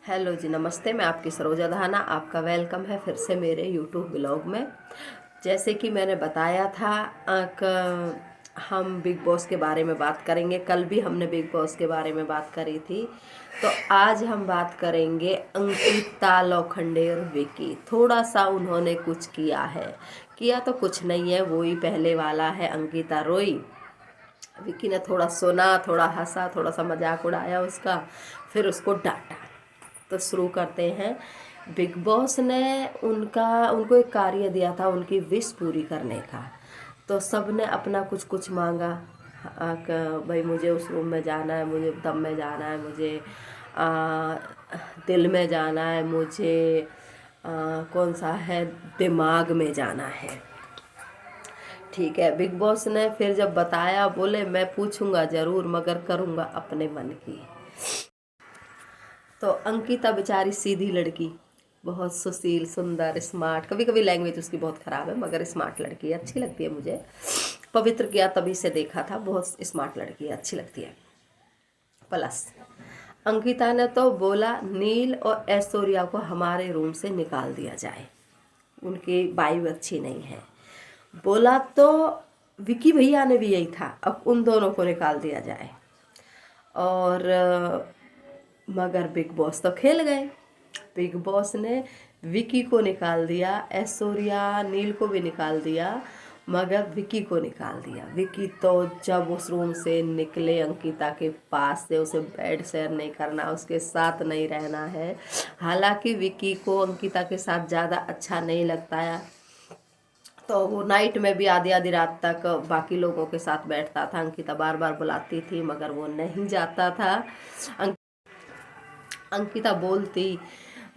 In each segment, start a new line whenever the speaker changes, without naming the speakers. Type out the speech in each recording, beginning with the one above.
Hello जी, नमस्ते। मैं आपकी सरोजा धाना, आपका वेलकम है फिर से मेरे यूट्यूब ब्लॉग में। जैसे कि मैंने बताया था हम बिग बॉस के बारे में बात करेंगे। कल भी हमने बिग बॉस के बारे में बात करी थी, तो आज हम बात करेंगे अंकिता लोखंडे और विकी। थोड़ा सा उन्होंने कुछ किया है, किया तो कुछ नहीं है, वो ही पहले वाला है। अंकिता रोई, विकी ने थोड़ा सुना, थोड़ा हंसा, थोड़ा सा मजाक उड़ाया उसका, फिर उसको डांटा। तो शुरू करते हैं। बिग बॉस ने उनको एक कार्य दिया था, उनकी विश पूरी करने का। तो सब ने अपना कुछ कुछ मांगा। भाई मुझे उस रूम में जाना है, मुझे दम में जाना है, मुझे आ, दिल में जाना है, मुझे कौन सा है, दिमाग में जाना है। ठीक है, बिग बॉस ने फिर जब बताया, बोले मैं पूछूंगा ज़रूर मगर करूंगा अपने मन की। तो अंकिता बेचारी सीधी लड़की, बहुत सुशील, सुंदर, स्मार्ट। कभी कभी लैंग्वेज उसकी बहुत ख़राब है मगर स्मार्ट लड़की है, अच्छी लगती है मुझे। पवित्र किया तभी से देखा था, बहुत स्मार्ट लड़की है, अच्छी लगती है। प्लस अंकिता ने तो बोला नील और ऐश्वर्या को हमारे रूम से निकाल दिया जाए, उनकी वाइब अच्छी नहीं है। बोला तो विकी भैया ने भी यही था, अब उन दोनों को निकाल दिया जाए। और मगर बिग बॉस तो खेल गए। बिग बॉस ने विकी को निकाल दिया, ऐश्वर्या नील को भी निकाल दिया, मगर विकी को निकाल दिया। विकी तो जब उस रूम से निकले, अंकिता के पास से, उसे बेड शेयर नहीं करना, उसके साथ नहीं रहना है। हालांकि विकी को अंकिता के साथ ज़्यादा अच्छा नहीं लगता है, तो वो नाइट में भी आधी आधी रात तक बाकी लोगों के साथ बैठता था। अंकिता बार बार बुलाती थी मगर वो नहीं जाता था। अंकिता बोलती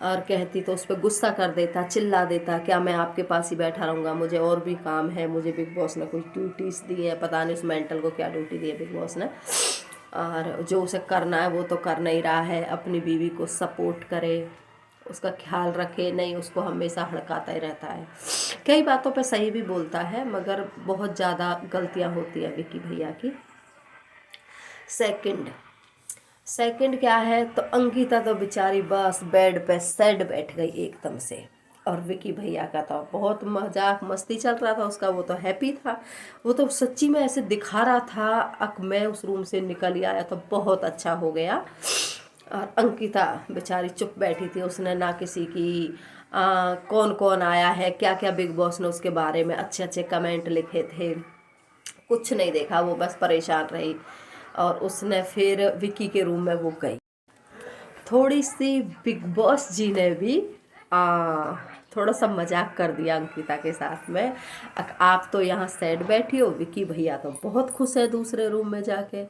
और कहती तो उस पर गुस्सा कर देता, चिल्ला देता, क्या मैं आपके पास ही बैठा रहूँगा, मुझे और भी काम है, मुझे बिग बॉस ने कुछ ड्यूटीज़ दी है, पता नहीं उस मेंटल को क्या ड्यूटी दी है बिग बॉस ने। और जो उसे करना है वो तो कर नहीं रहा है। अपनी बीवी को सपोर्ट करे, उसका ख्याल रखे, नहीं उसको हमेशा हड़काता ही रहता है। कई बातों पे सही भी बोलता है मगर बहुत ज़्यादा गलतियाँ होती है विकी भैया की। सेकंड सेकंड क्या है, तो अंकिता तो बेचारी बस बेड पे सेड बैठ गई एकदम से। और विकी भैया का तो बहुत मजाक मस्ती चल रहा था उसका, वो तो हैप्पी था, वो तो सच्ची में ऐसे दिखा रहा था अक मैं उस रूम से निकल ही आया तो बहुत अच्छा हो गया। और अंकिता बेचारी चुप बैठी थी, उसने ना किसी की कौन कौन आया है, क्या क्या बिग बॉस ने उसके बारे में अच्छे अच्छे कमेंट लिखे थे, कुछ नहीं देखा, वो बस परेशान रही। और उसने फिर विकी के रूम में वो गई। थोड़ी सी बिग बॉस जी ने भी थोड़ा सा मजाक कर दिया अंकिता के साथ में। आप तो यहाँ सैड बैठी हो, विकी भैया तो बहुत खुश है दूसरे रूम में जाके।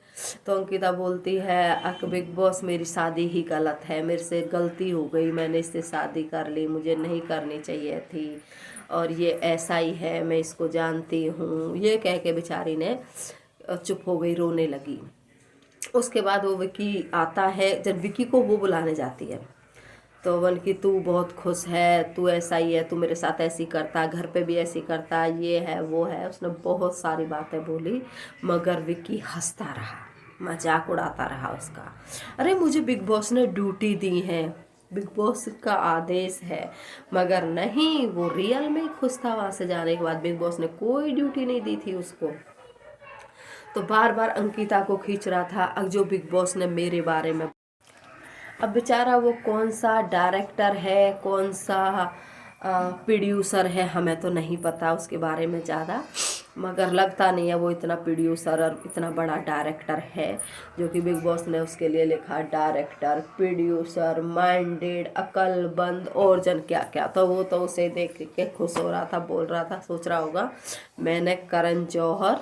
तो अंकिता बोलती है अक बिग बॉस मेरी शादी ही गलत है, मेरे से गलती हो गई, मैंने इससे शादी कर ली, मुझे नहीं करनी चाहिए थी, और ये ऐसा ही है, मैं इसको जानती हूँ। ये कह के बेचारी ने चुप हो गई, रोने लगी। उसके बाद वो विकी आता है, जब विकी को वो बुलाने जाती है तो वन की तू बहुत खुश है, तू ऐसा ही है, तू मेरे साथ ऐसी करता, घर पे भी ऐसी करता, ये है वो है, उसने बहुत सारी बातें बोली मगर विकी हंसता रहा, मजाक उड़ाता रहा उसका। अरे मुझे बिग बॉस ने ड्यूटी दी है, बिग बॉस का आदेश है, मगर नहीं, वो रियल में ही खुश था। वहाँ से जाने के बाद बिग बॉस ने कोई ड्यूटी नहीं दी थी उसको। तो बार बार अंकिता को खींच रहा था, अब जो बिग बॉस ने मेरे बारे में। अब बेचारा वो कौन सा डायरेक्टर है, कौन सा प्रोड्यूसर है, हमें तो नहीं पता उसके बारे में ज़्यादा, मगर लगता नहीं है वो इतना प्रोड्यूसर और इतना बड़ा डायरेक्टर है, जो कि बिग बॉस ने उसके लिए लिखा डायरेक्टर, प्रोड्यूसर, माइंडेड, अक्लमंद और जन क्या क्या। तो वो तो उसे देख के खुश हो रहा था, बोल रहा था, सोच रहा होगा मैंने करण जौहर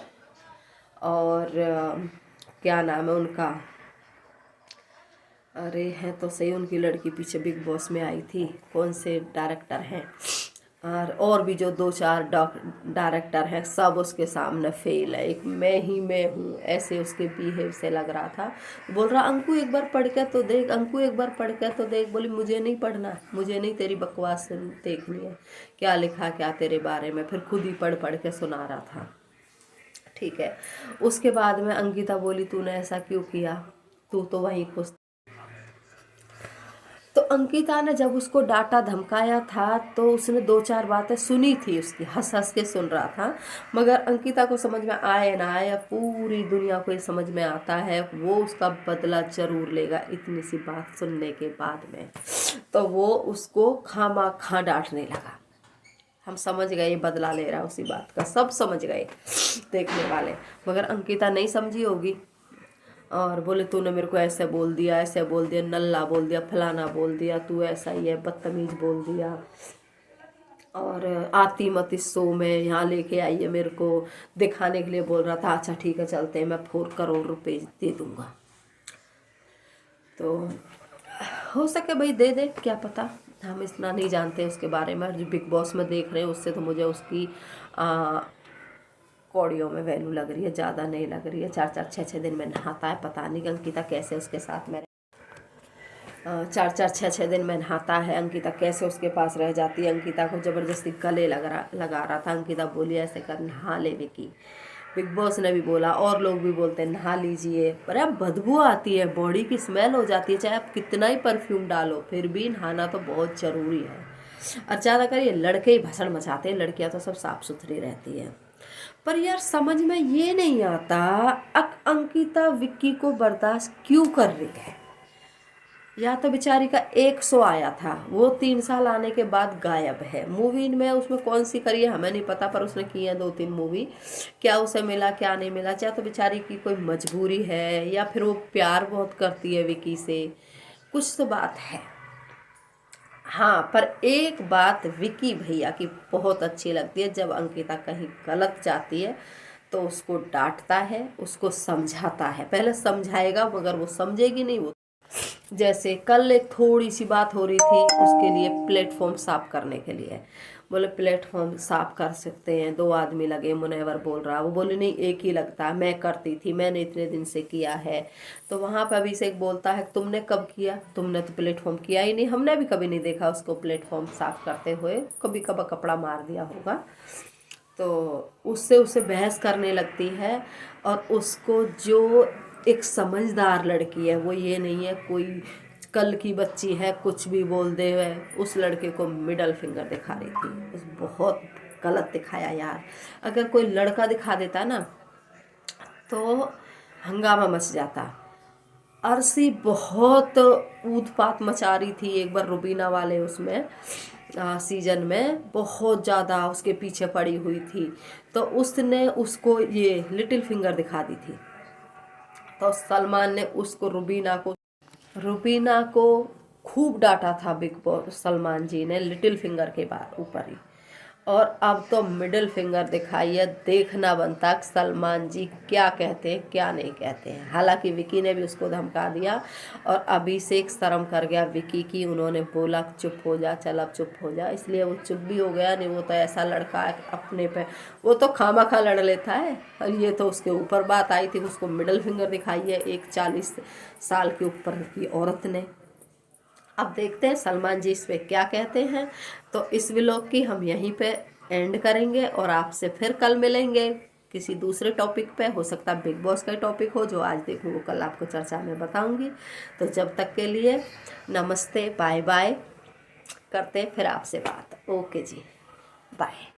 और क्या नाम है उनका, अरे हैं तो सही, उनकी लड़की पीछे बिग बॉस में आई थी, कौन से डायरेक्टर हैं, और भी जो दो चार डायरेक्टर हैं, सब उसके सामने फेल है, एक मैं ही मैं हूँ, ऐसे उसके बिहेव से लग रहा था। बोल रहा अंकु एक बार पढ़ के तो देख, अंकु एक बार पढ़ के तो देख। बोली मुझे नहीं पढ़ना, मुझे नहीं तेरी बकवास देखनी है, क्या लिखा क्या तेरे बारे में, फिर खुद ही पढ़ पढ़ के सुना रहा था। ठीक है, उसके बाद में अंकिता बोली तूने ऐसा क्यों किया, तू तो वहीं खुश। तो अंकिता ने जब उसको डांटा धमकाया था तो उसने 2-4 बातें सुनी थी उसकी, हंस हंस के सुन रहा था, मगर अंकिता को समझ में आए ना आए, पूरी दुनिया को ये समझ में आता है वो उसका बदला जरूर लेगा इतनी सी बात सुनने के बाद में। तो वो उसको खामा डांटने लगा। हम समझ गए ये बदला ले रहा है उसी बात का, सब समझ गए देखने वाले, मगर अंकिता नहीं समझी होगी और बोले तूने मेरे को ऐसे बोल दिया, ऐसे बोल दिया, नल्ला बोल दिया, फलाना बोल दिया, तू ऐसा ही है, बदतमीज बोल दिया, और आती मत इस शो में, यहाँ लेके आई है मेरे को दिखाने के लिए बोल रहा था। अच्छा ठीक है चलते हैं, मैं 4 करोड़ रुपए दे दूंगा। तो हो सके भाई दे दे, क्या पता, हम इतना नहीं जानते उसके बारे में। जो बिग बॉस में देख रहे हैं उससे तो मुझे उसकी कौड़ियों में वैल्यू लग रही है, ज़्यादा नहीं लग रही है। 4-4 6-6 दिन में नहाता है, पता नहीं अंकिता कैसे उसके साथ में 4-4 6-6 दिन में नहाता है, अंकिता कैसे उसके पास रह जाती है। अंकिता को ज़बरदस्ती गले लगा रहा था। अंकिता बोली ऐसे कर, नहा ले विकी। बिग बॉस ने भी बोला और लोग भी बोलते हैं नहा लीजिए, पर अब बदबू आती है, बॉडी की स्मेल हो जाती है, चाहे आप कितना ही परफ्यूम डालो फिर भी नहाना तो बहुत ज़रूरी है। और ज़्यादातर ये लड़के ही भसड़ मचाते हैं, लड़कियां तो सब साफ सुथरी रहती है। पर यार समझ में ये नहीं आता अंकिता विक्की को बर्दाश्त क्यों कर रही है। या तो बेचारी का एक शो आया था, वो 3 साल आने के बाद गायब है। मूवी में उसमें कौन सी करी है हमें नहीं पता, पर उसने की है 2-3 मूवी। क्या उसे मिला क्या नहीं मिला, चाहे तो बेचारी की कोई मजबूरी है या फिर वो प्यार बहुत करती है विकी से, कुछ तो बात है। हाँ, पर एक बात विकी भैया की बहुत अच्छी लगती है, जब अंकिता कहीं गलत जाती है तो उसको डांटता है, उसको समझाता है। पहले समझाएगा मगर वो समझेगी नहीं। वो जैसे कल एक थोड़ी सी बात हो रही थी उसके लिए, प्लेटफॉर्म साफ करने के लिए, बोले प्लेटफॉर्म साफ कर सकते हैं, 2 आदमी लगे, मुनेवर बोल रहा, वो बोले नहीं एक ही लगता है, मैं करती थी, मैंने इतने दिन से किया है। तो वहाँ पर अभिषेक बोलता है तुमने कब किया, तुमने तो प्लेटफॉर्म किया ही नहीं, हमने भी कभी नहीं देखा उसको प्लेटफॉर्म साफ करते हुए, कभी कभी कपड़ा मार दिया होगा। तो उससे बहस करने लगती है, और उसको जो एक समझदार लड़की है, वो ये नहीं है कोई कल की बच्ची है कुछ भी बोल दे, उस लड़के को मिडल फिंगर दिखा रही थी। उस बहुत गलत दिखाया यार। अगर कोई लड़का दिखा देता ना तो हंगामा मच जाता। अर्शी बहुत उत्पात मचा रही थी एक बार रुबीना वाले उसमें सीजन में, बहुत ज़्यादा उसके पीछे पड़ी हुई थी, तो उसने उसको ये लिटिल फिंगर दिखा दी थी। तो सलमान ने उसको रुबीना को खूब डांटा था बिग बॉस, सलमान जी ने लिटिल फिंगर के बाद ऊपर ही, और अब तो मिडिल फिंगर दिखाई है। देखना बनता सलमान जी क्या कहते हैं क्या नहीं कहते हैं। हालांकि विकी ने भी उसको धमका दिया और अभिषेक शर्म कर गया विकी की, उन्होंने बोला चुप हो जा, चल अब चुप हो जा, इसलिए वो चुप भी हो गया। नहीं वो तो ऐसा लड़का है अपने पे, वो तो खामा लड़ लेता है, और ये तो उसके ऊपर बात आई थी, उसको मिडिल फिंगर दिखाई है एक 40 साल के ऊपर की औरत ने। अब देखते हैं सलमान जी इस पे क्या कहते हैं। तो इस व्लॉग की हम यहीं पे एंड करेंगे और आपसे फिर कल मिलेंगे किसी दूसरे टॉपिक पे। हो सकता है बिग बॉस का टॉपिक हो, जो आज देखूँ वो कल आपको चर्चा में बताऊंगी। तो जब तक के लिए नमस्ते, बाय बाय, करते हैं फिर आपसे बात। ओके जी, बाय।